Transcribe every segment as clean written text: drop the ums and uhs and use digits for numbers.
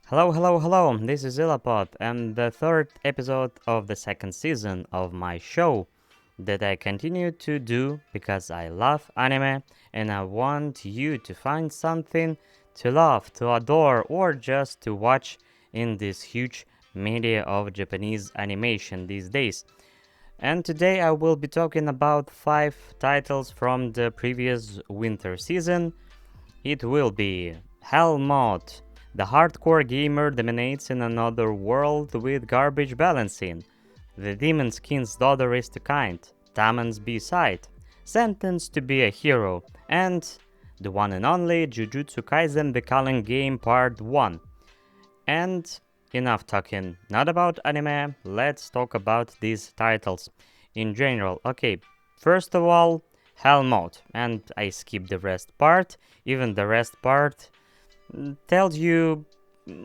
Hello, hello, hello, this is ILApod and the third episode of the second season of my show that I continue to do because I love anime and I want you to find something to love, to adore, or just to watch in this huge media of Japanese animation these days. And today I will be talking about 5 titles from the previous winter season. It will be Hell Mode. The hardcore gamer dominates in another world with garbage balancing. The Demon King's daughter is too kind. Tamon's B-side. Sentenced to be a hero. And the one and only Jujutsu Kaisen The Culling Game Part 1. And enough talking not about anime, let's talk about these titles in general. Okay, first of all, Hell Mode, and I skip the rest part. Even the rest part tells you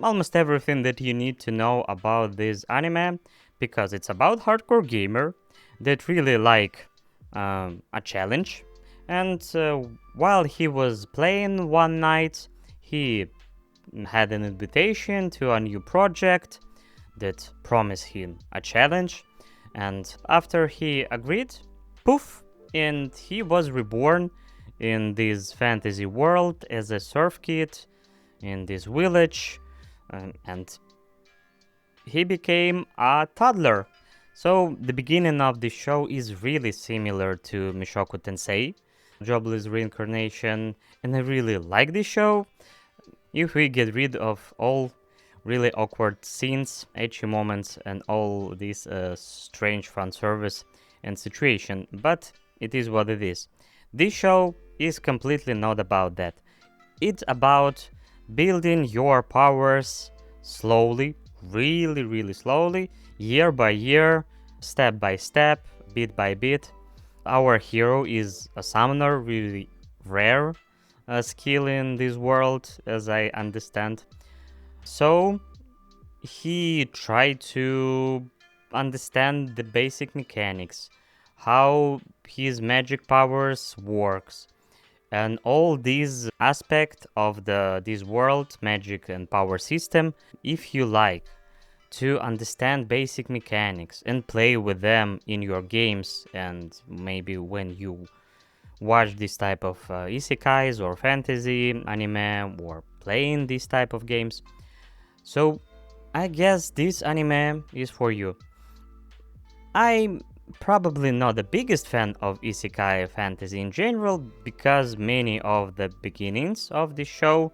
almost everything that you need to know about this anime, because it's about hardcore gamer that really like a challenge. And while he was playing one night, he had an invitation to a new project that promised him a challenge, and after he agreed, poof, and he was reborn in this fantasy world as a surf kid in this village, and he became a toddler. So the beginning of the show is really similar to Mishoku Tensei, Jobless Reincarnation, and I really like this show. If we get rid of all really awkward scenes, ecchi moments, and all this strange fan service and situation, but it is what it is. This show is completely not about that. It's about building your powers slowly, really slowly, year by year, step by step, bit by bit. Our hero is a summoner, really rare skill in this world, as I understand. So he tried to understand the basic mechanics, how his magic powers works, and all these aspect of this world magic and power system. If you like to understand basic mechanics and play with them in your games, and maybe when you watch this type of isekais or fantasy anime or playing this type of games, so I guess this anime is for you. I'm probably not the biggest fan of isekai fantasy in general, because many of the beginnings of the show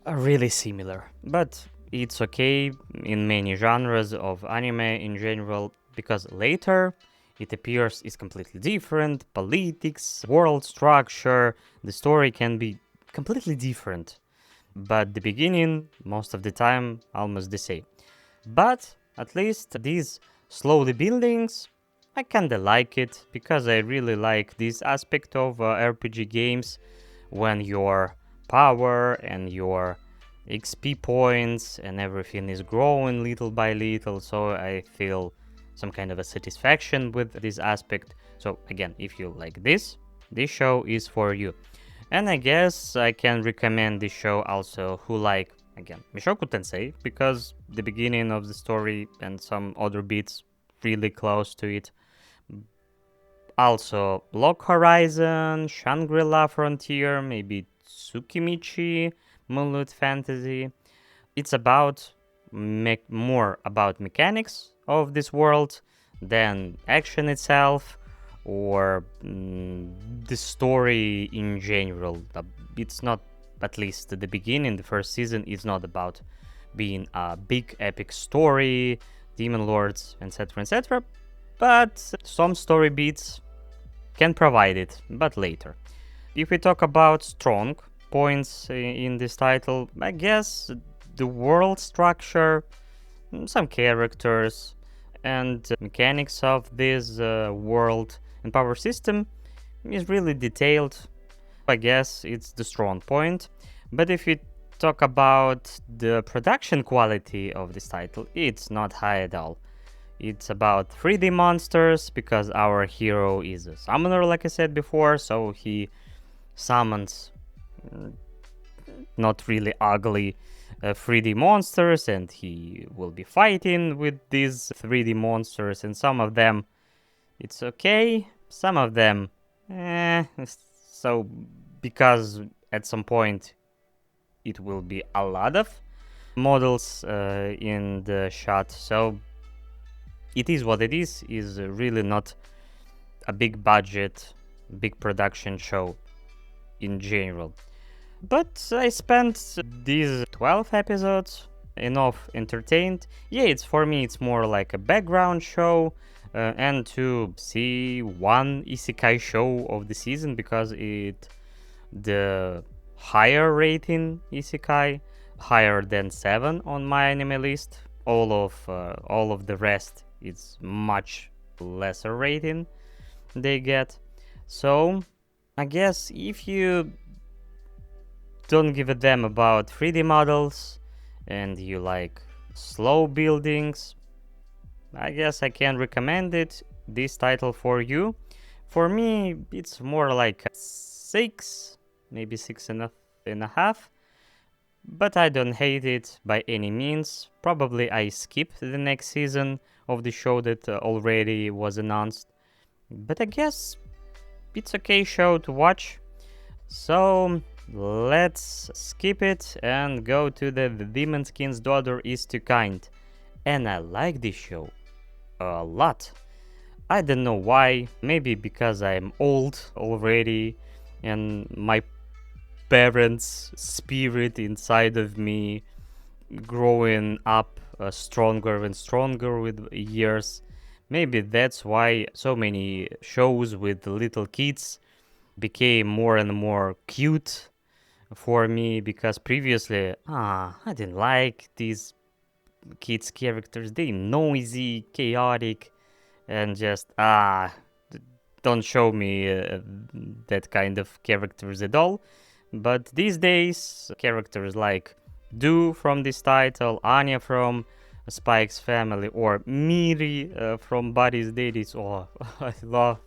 are really similar. But it's okay in many genres of anime in general, because later it appears is completely different. Politics, world structure, the story can be completely different. But the beginning, most of the time, almost the same. But at least these slowly buildings, I kinda like it, because I really like this aspect of RPG games when your power and your XP points and everything is growing little by little, so I feel some kind of a satisfaction with this aspect. So again, if you like this show is for you. And I guess I can recommend this show also who like, again, Mishoku Tensei, because the beginning of the story and some other bits really close to it. Also, Log Horizon, Shangri-La Frontier, maybe Tsukimichi, Moonlit Fantasy. It's about more about mechanics of this world than action itself, or the story in general. It's not, at least the beginning, the first season is not about being a big epic story, demon lords, etc., but some story beats can provide it, but later. If we talk about strong points in this title, I guess the world structure, some characters, and mechanics of this world and power system is really detailed. I guess it's the strong point. But if you talk about the production quality of this title, it's not high at all. It's about 3D monsters, because our hero is a summoner, like I said before, so he summons not really ugly 3D monsters, and he will be fighting with these 3D monsters, and some of them it's okay, some of them so because at some point it will be a lot of models in the shot, so it is what it is really not a big budget, big production show in general. But I spent these 12 episodes enough entertained. Yeah, it's for me, it's more like a background show and to see one isekai show of the season because the higher rating isekai, higher than 7 on my anime list. All of the rest is much lesser rating they get. So I guess if you don't give a damn about 3D models and you like slow buildings, I guess I can recommend this title for you. For me, it's more like a 6, maybe 6.5, but I don't hate it by any means. Probably I skip the next season of the show that already was announced, but I guess it's okay show to watch. So let's skip it and go to the Demon King's Daughter is Too Kind. And I like this show a lot. I don't know why, maybe because I'm old already and my parents' spirit inside of me growing up stronger and stronger with years. Maybe that's why so many shows with little kids became more and more cute for me, because previously I didn't like these kids characters. They noisy, chaotic, and just don't show me that kind of characters at all. But these days characters like Do from this title, Anya from Spike's Family, or Miri from Buddy's Daddies. Oh, I love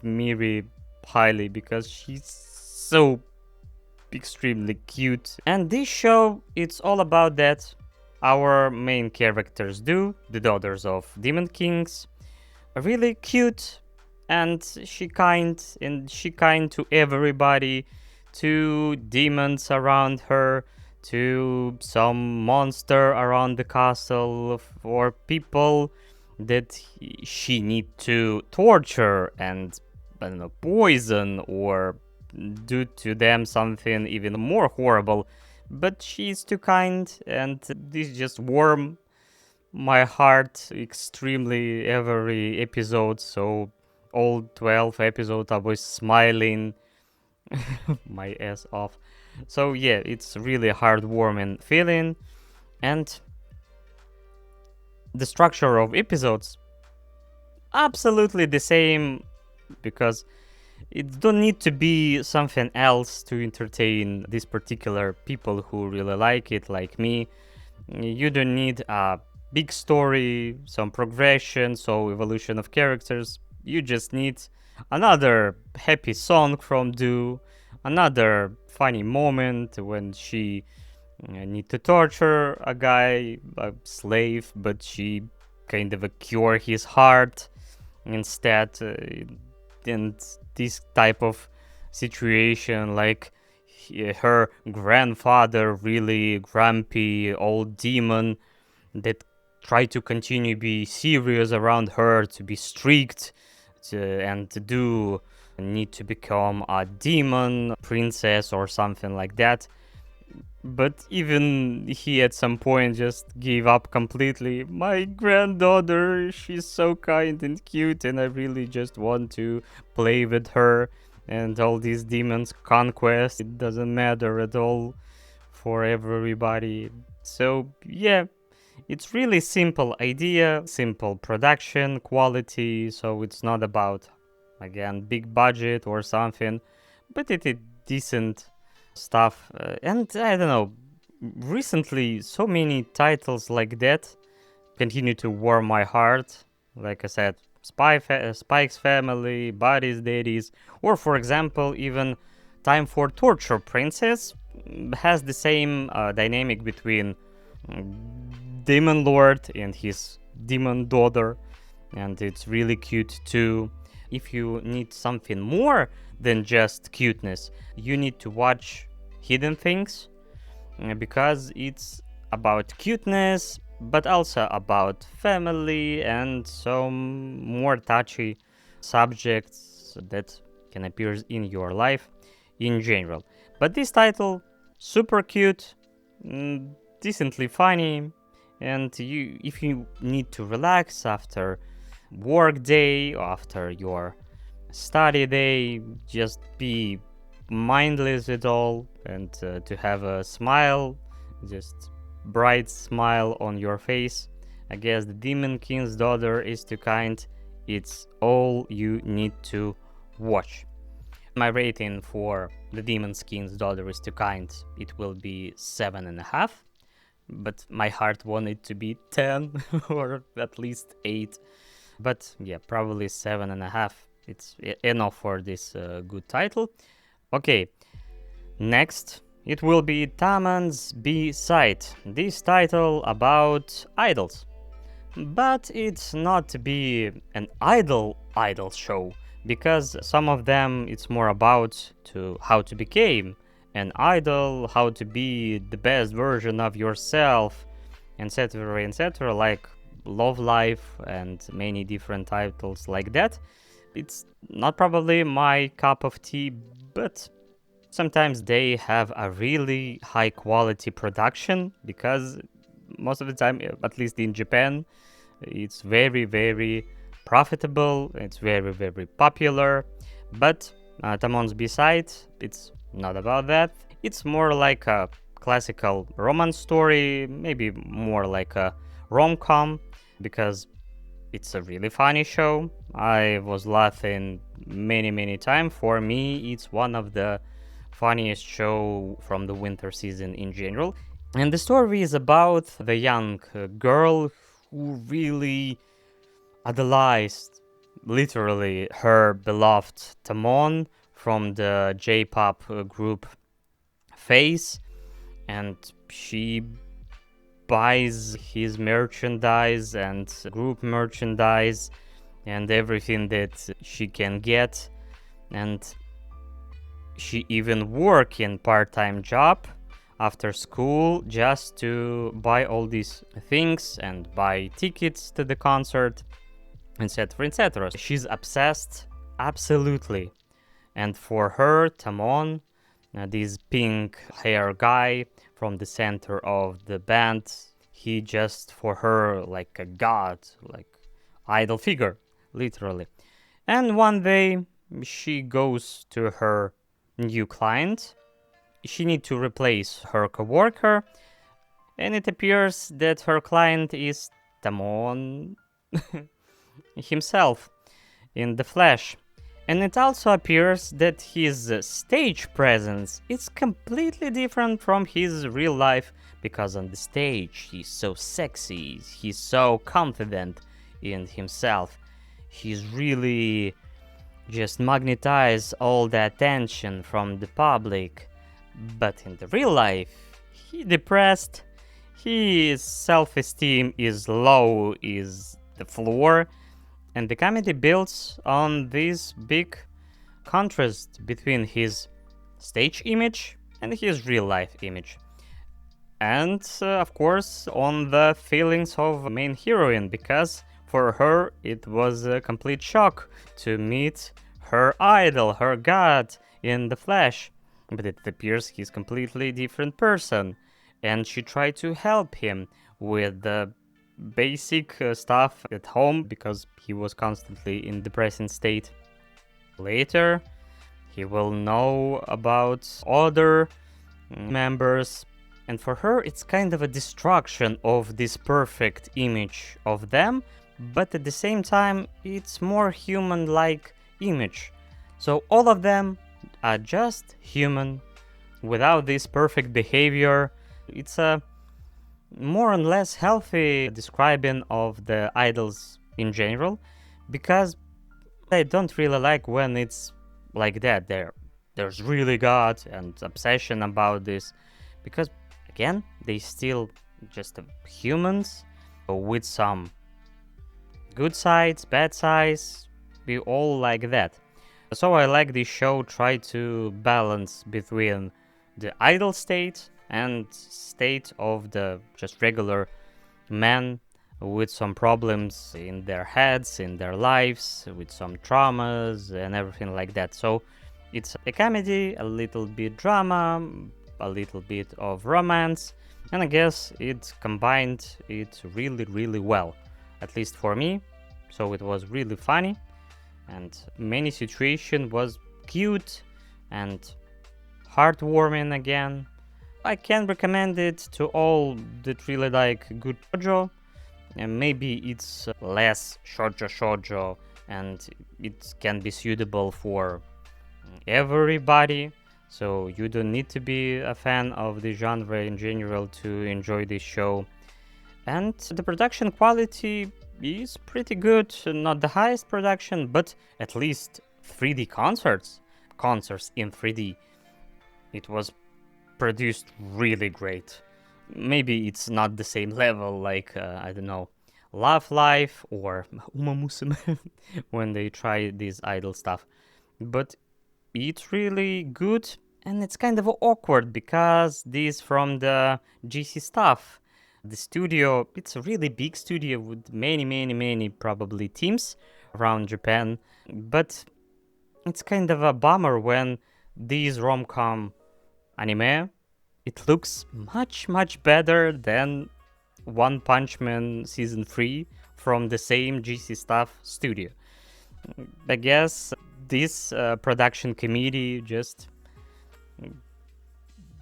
Miri highly because she's so extremely cute. And this show, it's all about that. Our main characters Do, the daughters of Demon Kings, are really cute, and she kind to everybody, to demons around her, to some monster around the castle, or people that she need to torture and, I don't know, poison or do to them something even more horrible. But she's too kind, and this just warm my heart extremely every episode. So all 12 episodes I was smiling my ass off. So yeah, it's really heartwarming feeling. And the structure of episodes absolutely the same, because it don't need to be something else to entertain these particular people who really like it, like me. You don't need a big story, some progression, so evolution of characters. You just need another happy song from Do, another funny moment when she need to torture a guy, a slave, but she kind of cure his heart instead. And this type of situation, like her grandfather, really grumpy old demon that try to continue be serious around her, to be strict, and to do need to become a demon princess or something like that. But even he at some point just gave up completely. My granddaughter, she's so kind and cute, and I really just want to play with her. And all these demons conquest, it doesn't matter at all for everybody. So yeah, it's really simple idea, simple production quality. So it's not about, again, big budget or something, but it is decent stuff. And I don't know, recently so many titles like that continue to warm my heart. Like I said, Spike's Family, Buddy's Daddies, or for example even Time for Torture Princess. has the same dynamic between Demon Lord and his demon daughter, and it's really cute too. If you need something more than just cuteness, you need to watch Hidden Things, because it's about cuteness but also about family and some more touchy subjects that can appear in your life in general. But this title, super cute, decently funny, and if you need to relax after work day, after your study day, just be mindless at all, and to have a smile, just bright smile on your face, I guess the Demon King's Daughter is too kind. It's all you need to watch. My rating for the Demon King's Daughter is too kind. It will be 7.5, but my heart wanted to be 10 or at least 8. But yeah, probably 7.5. It's enough for this good title. Okay, next it will be Tamon's B-side. This title about idols. But it's not to be an idol show, because some of them it's more about how to become an idol, how to be the best version of yourself, etc., etc., like Love Life and many different titles like that. It's not probably my cup of tea, but sometimes they have a really high quality production, because most of the time, at least in Japan, it's very, very profitable, it's very, very popular. But Tamon's B-side, it's not about that. It's more like a classical romance story, maybe more like a rom-com, because it's a really funny show. I was laughing many times. For me, it's one of the funniest show from the winter season in general. And the story is about the young girl who really idolized, literally, her beloved Tamon from the J-pop group Face, and she buys his merchandise and group merchandise and everything that she can get, and she even work in part-time job after school just to buy all these things and buy tickets to the concert, etc., etc. She's obsessed, absolutely. And for her, Tamon, this pink hair guy from the center of the band, he just for her like a god, like idol figure, literally. And one day she goes to her new client. She needs to replace her coworker, and it appears that her client is Tamon himself in the flesh. And it also appears that his stage presence is completely different from his real life, because on the stage he's so sexy, he's so confident in himself, he's really just magnetize all the attention from the public. But in the real life, he depressed, his self-esteem is low, is the floor, and the comedy builds on this big contrast between his stage image and his real life image. And of course on the feelings of main heroine, because for her it was a complete shock to meet her idol, her god in the flesh. But it appears he's completely different person, and she tried to help him with the basic stuff at home, because he was constantly in depressing state. Later he will know about other members, and for her it's kind of a destruction of this perfect image of them, but at the same time it's more human-like image. So all of them are just human without this perfect behavior. It's a more or less healthy describing of the idols in general, because I don't really like when it's like that. They're there's really God and obsession about this, because again, they still just humans with some good sides, bad sides. We all like that. So I like this show try to balance between the idle state and state of the just regular men with some problems in their heads, in their lives, with some traumas and everything like that. So it's a comedy, a little bit drama, a little bit of romance, and I guess it combined it really, really well, at least for me. So it was really funny, and many situation was cute and heartwarming again. I can recommend it to all that really like good shoujo, and maybe it's less shoujo and it can be suitable for everybody. So you don't need to be a fan of the genre in general to enjoy this show. And the production quality is pretty good. Not the highest production, but at least 3D concerts in 3D. It was produced really great. Maybe it's not the same level like, I don't know, Love Life or Uma Musume when they try this idol stuff. But it's really good, and it's kind of awkward because this from the GC stuff. The studio, it's a really big studio with many probably teams around Japan, but it's kind of a bummer when these rom-com anime, it looks much better than One Punch Man Season 3 from the same GC Staff studio. I guess this production committee just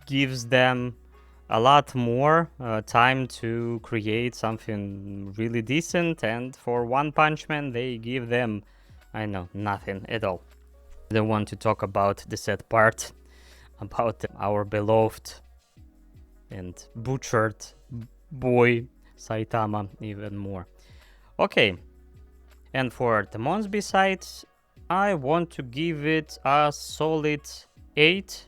gives them a lot more time to create something really decent, and for One Punch Man they give them, I know, nothing at all. I don't want to talk about the sad part about our beloved and butchered boy Saitama even more. Okay, and for Tamon's B-sides, I want to give it a solid 8,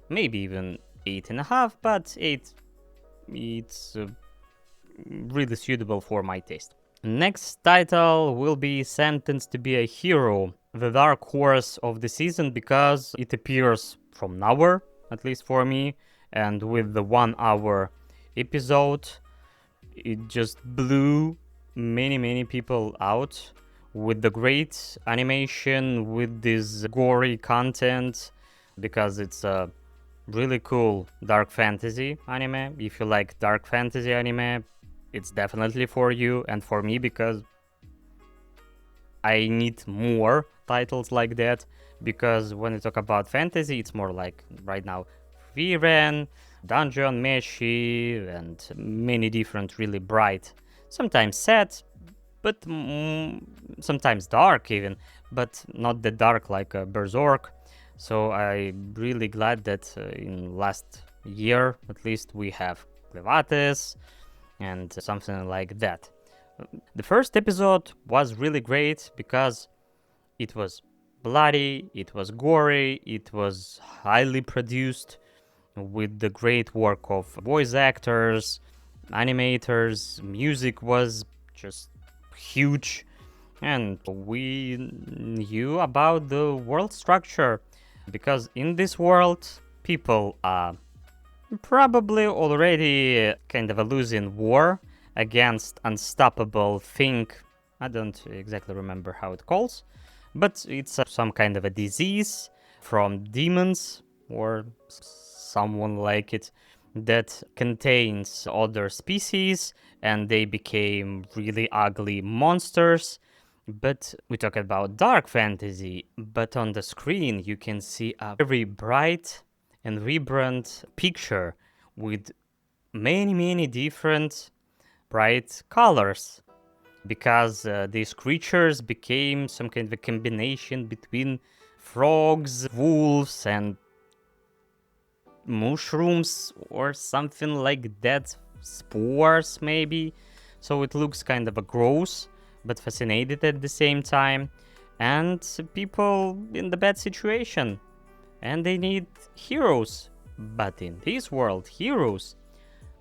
maybe even 8.5, but 8, it's really suitable for my taste. Next title will be Sentenced to be a Hero, the dark horse of the season, because it appears from nowhere, at least for me, and with the 1 hour episode, it just blew many people out with the great animation, with this gory content, because it's a really cool dark fantasy anime. If you like dark fantasy anime, it's definitely for you and for me, because I need more titles like that, because when you talk about fantasy, it's more like right now Viren, Dungeon Meshi, and many different really bright, sometimes sad, but sometimes dark even, but not that dark like Berserk. So I'm really glad that in last year at least we have Clevates and something like that. The first episode was really great because it was bloody, it was gory, it was highly produced with the great work of voice actors, animators, music was just huge, and we knew about the world structure, because in this world people are probably already kind of a losing war against unstoppable thing. I don't exactly remember how it calls, but it's some kind of a disease from demons or someone like it that contains other species, and they became really ugly monsters. But we talk about dark fantasy, but on the screen you can see a very bright and vibrant picture with many different bright colors, because these creatures became some kind of a combination between frogs, wolves, and mushrooms or something like that, spores maybe. So it looks kind of a gross but fascinated at the same time, and people in the bad situation, and they need heroes. But in this world, heroes,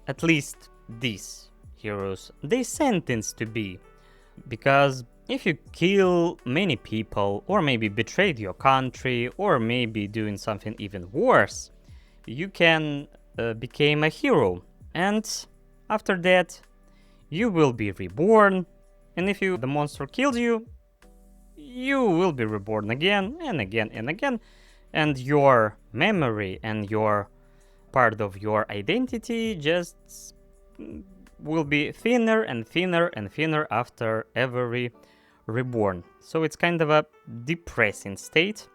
at least these heroes, they sentenced to be. Because if you kill many people, or maybe betrayed your country, or maybe doing something even worse, you can become a hero. And after that, you will be reborn. And if the monster kills you, you will be reborn again and again and again. And your memory and your part of your identity just will be thinner and thinner and thinner after every reborn. So it's kind of a depressing state,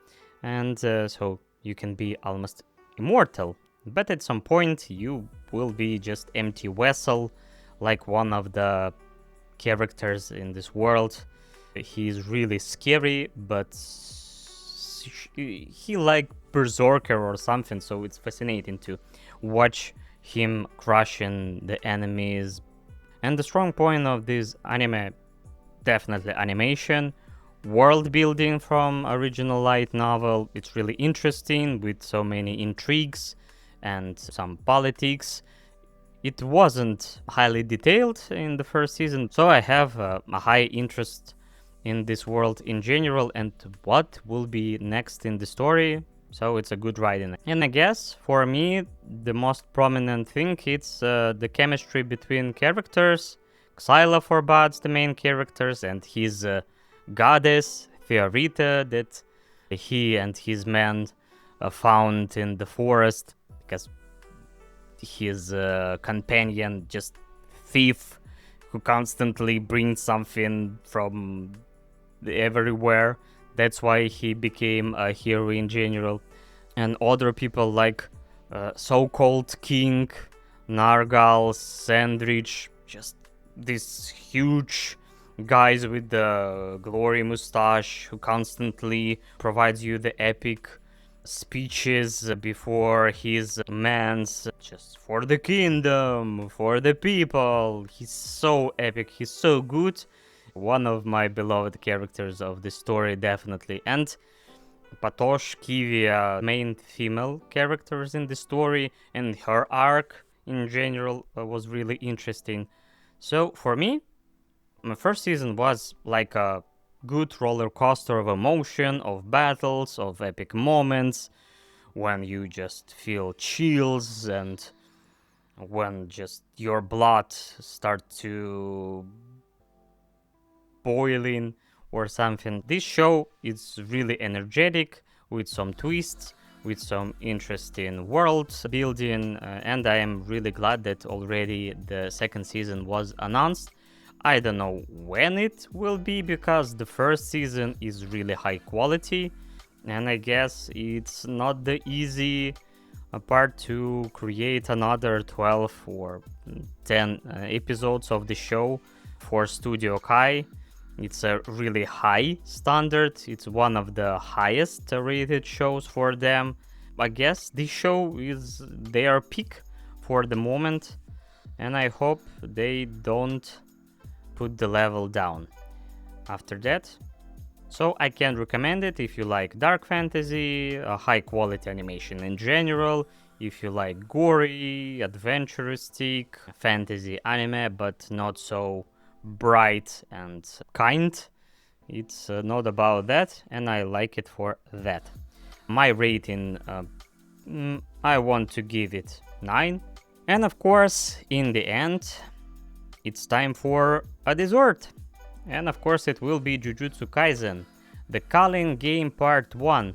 and so you can be almost immortal, but at some point you will be just empty vessel, like one of the characters in this world. He's really scary, but he like berserker or something, so it's fascinating to watch him crushing the enemies. And the strong point of this anime, definitely animation, world building from original light novel. It's really interesting with so many intrigues and some politics. It wasn't highly detailed in the first season, so I have a high interest in this world in general and what will be next in the story. So it's a good ride in it. And I guess for me the most prominent thing it's the chemistry between characters. Xyla forbids the main characters and his goddess Theorita that he and his men found in the forest, because his companion just thief who constantly brings something from everywhere. That's why he became a hero in general. And other people like so-called King, Nargal, Sandrich, just these huge guys with the glory mustache who constantly provides you the epic speeches before his mans, just for the kingdom, for the people. He's so epic, he's so good. One of my beloved characters of the story, definitely. And Patosh Kivia, main female characters in the story, and her arc in general was really interesting. So for me, my first season was like a good roller coaster of emotion, of battles, of epic moments, when you just feel chills and when just your blood start to boiling or something. This show is really energetic with some twists, with some interesting world building, and I am really glad that already the second season was announced. I don't know when it will be because the first season is really high quality, and I guess it's not the easy part to create another 12 or 10 episodes of the show for Studio Kai. It's a really high standard. It's one of the highest rated shows for them. I guess this show is their peak for the moment, and I hope they don't put the level down after that. So I can recommend it if you like dark fantasy, high quality animation in general, if you like gory, adventuristic fantasy anime, but not so bright and kind. It's not about that, and I like it for that. My rating, I want to give it 9. And of course, in the end, it's time for a dessert. And of course it will be Jujutsu Kaisen, the Culling game part 1.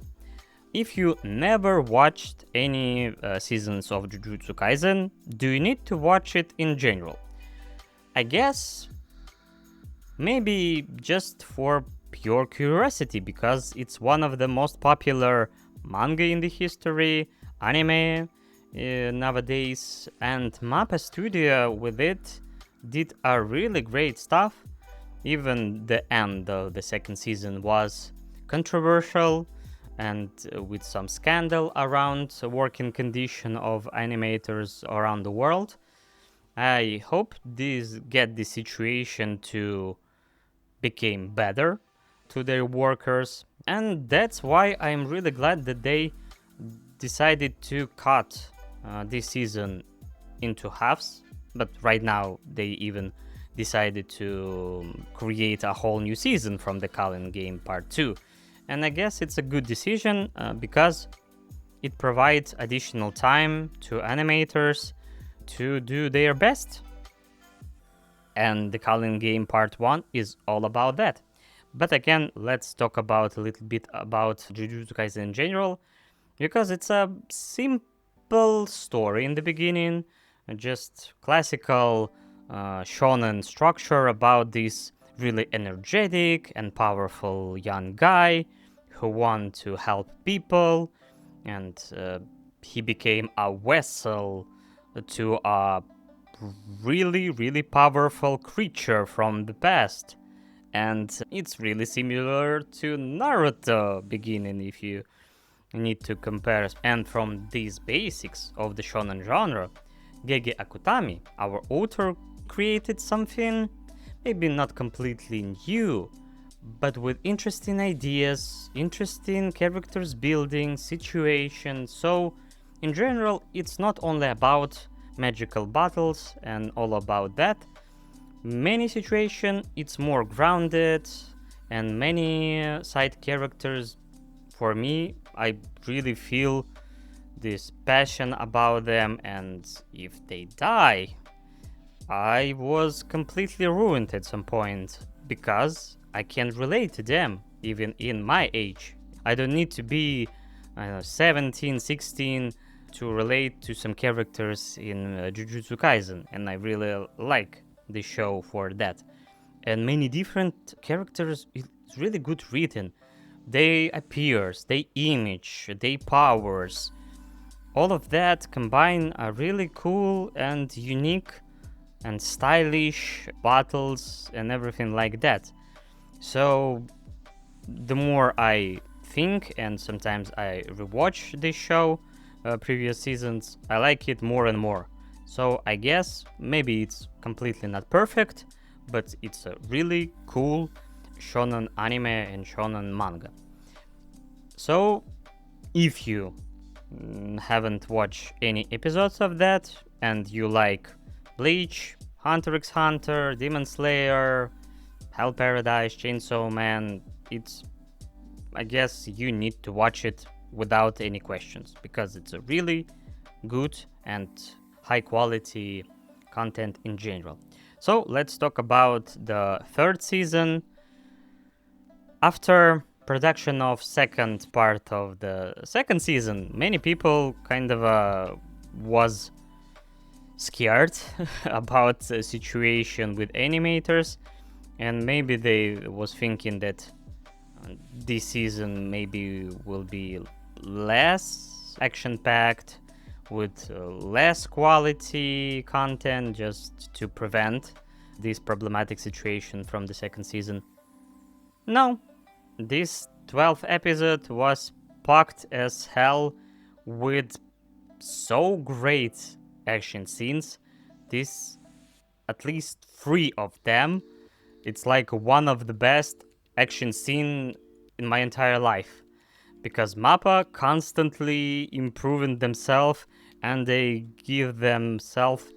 If you never watched any seasons of Jujutsu Kaisen, do you need to watch it in general? I guess maybe just for pure curiosity, because it's one of the most popular manga in the history, anime nowadays, and Mappa Studio with it did a really great stuff. Even the end of the second season was controversial and with some scandal around the working condition of animators around the world. I hope these get the situation to become better to their workers, and that's why I'm really glad that they decided to cut this season into halves, but right now they even decided to create a whole new season from the Culling game part 2. And I guess it's a good decision because it provides additional time to animators to do their best. And the Culling game part 1 is all about that. But again, let's talk about a little bit about Jujutsu Kaisen in general, because it's a simple story in the beginning, just classical shonen structure about this really energetic and powerful young guy who wants to help people, and he became a vessel to a really powerful creature from the past. And it's really similar to Naruto beginning if you need to compare. And from these basics of the shonen genre, Gege Akutami, our author, created something maybe not completely new, but with interesting ideas, interesting characters building, situations. So in general, it's not only about magical battles and all about that. Many situations it's more grounded, and many side characters, for me, I really feel this passion about them, and if they die, I was completely ruined at some point because I can't relate to them even in my age. I don't need to be 17, 16 to relate to some characters in Jujutsu Kaisen, and I really like the show for that. And many different characters, it's really good written. They appears, they image, they powers, all of that combine a really cool and unique and stylish battles and everything like that. So the more I think, and sometimes I rewatch this show, previous seasons, I like it more and more. So I guess maybe it's completely not perfect, but it's a really cool shonen anime and shonen manga. So if you haven't watched any episodes of that and you like Bleach, Hunter x Hunter, Demon Slayer, Hell Paradise, Chainsaw Man, I guess you need to watch it without any questions, because it's a really good and high quality content in general. So let's talk about the third season. After production of second part of the second season, many people kind of was scared about the situation with animators, and maybe they was thinking that this season maybe will be less action packed with less quality content, just to prevent this problematic situation from the second season. No, this 12th episode was packed as hell with so great action scenes. This, at least 3 of them, it's like one of the best action scene in my entire life, because Mappa constantly improving themselves, and they give themselves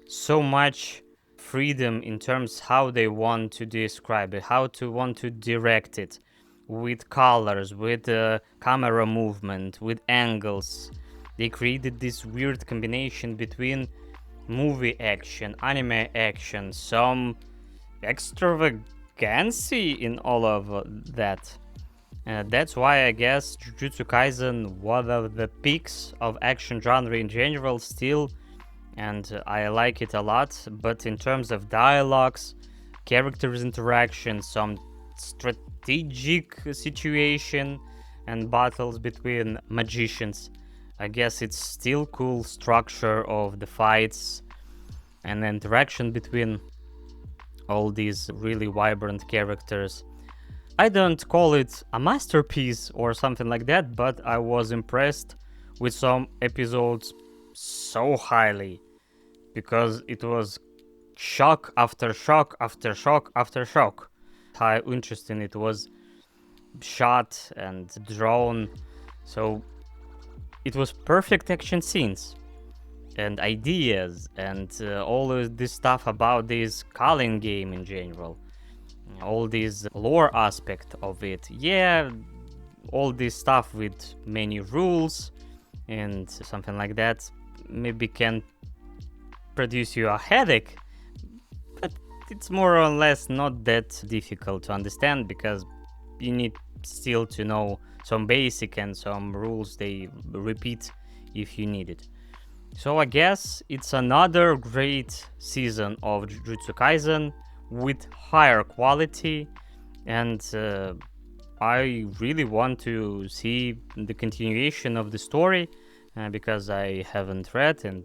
so much freedom in terms how they want to describe it, how to want to direct it, with colors, with camera movement, with angles. They created this weird combination between movie action, anime action, some extravagancy in all of that. That's why I guess Jujutsu Kaisen one of the peaks of action genre in general still, and I like it a lot. But in terms of dialogues, characters interaction, some strategic situation and battles between magicians, I guess it's still cool structure of the fights and interaction between all these really vibrant characters. I don't call it a masterpiece or something like that, but I was impressed with some episodes so highly, because it was shock after shock after shock after shock. How interesting it was shot and drawn. So it was perfect action scenes and ideas and all of this stuff about this Culling game in general. All this lore aspect of it. Yeah, all this stuff with many rules and something like that maybe can produce you a headache, but it's more or less not that difficult to understand because you need still to know some basic and some rules they repeat if you need it. So I guess it's another great season of Jujutsu Kaisen with higher quality, and I really want to see the continuation of the story because I haven't read and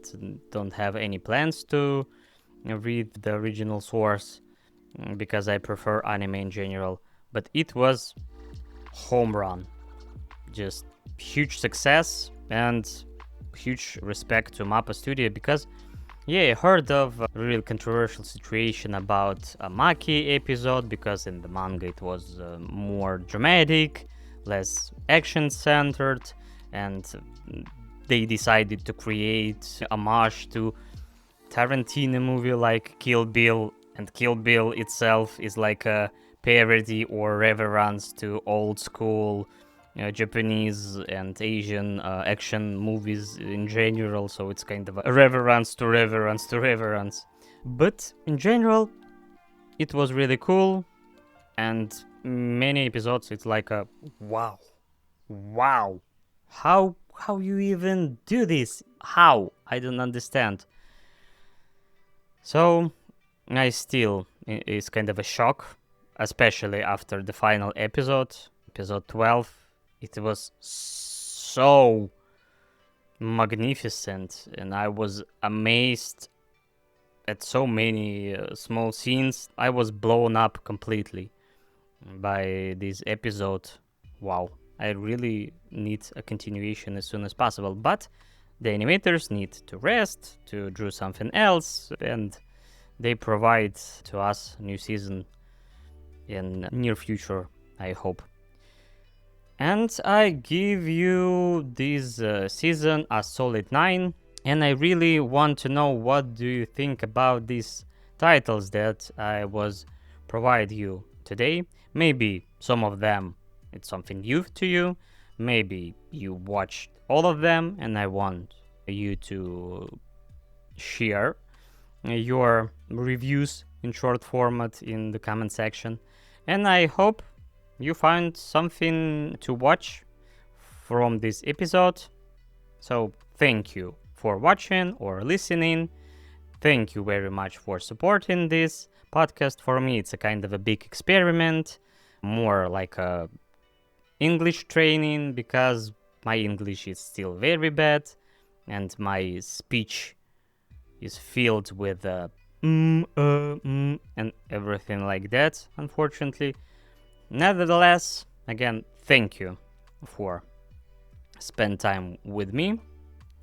don't have any plans to read the original source because I prefer anime in general. But it was home run, just huge success and huge respect to Mappa Studio because I heard of a real controversial situation about a Maki episode because in the manga it was more dramatic, less action centered, and they decided to create homage to Tarantino movie like Kill Bill, and Kill Bill itself is like a parody or reverence to old school Japanese and Asian action movies in general, so it's kind of a reverence to reverence to reverence. But in general, it was really cool, and many episodes it's like a wow, how you even do this? How? I don't understand. So I still is kind of a shock, especially after the final episode 12. It was so magnificent, and I was amazed at so many small scenes. I was blown up completely by this episode. Wow, I really need a continuation as soon as possible, but the animators need to rest, to do something else, and they provide to us a new season in near future, I hope. And I give you this season a solid 9, and I really want to know what do you think about these titles that I was provide you today. Maybe some of them it's something new to you, maybe you watched all of them, and I want you to share your reviews in short format in the comment section, and I hope you find something to watch from this episode. So thank you for watching or listening. Thank you very much for supporting this podcast. For me, it's a kind of a big experiment, more like a English training because my English is still very bad and my speech is filled with and everything like that, unfortunately. Nevertheless, again, thank you for spend time with me.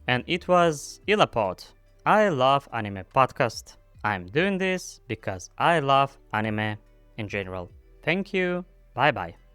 And it was ILApod, I Love Anime podcast. I'm doing this because I love anime in general. Thank you. Bye bye.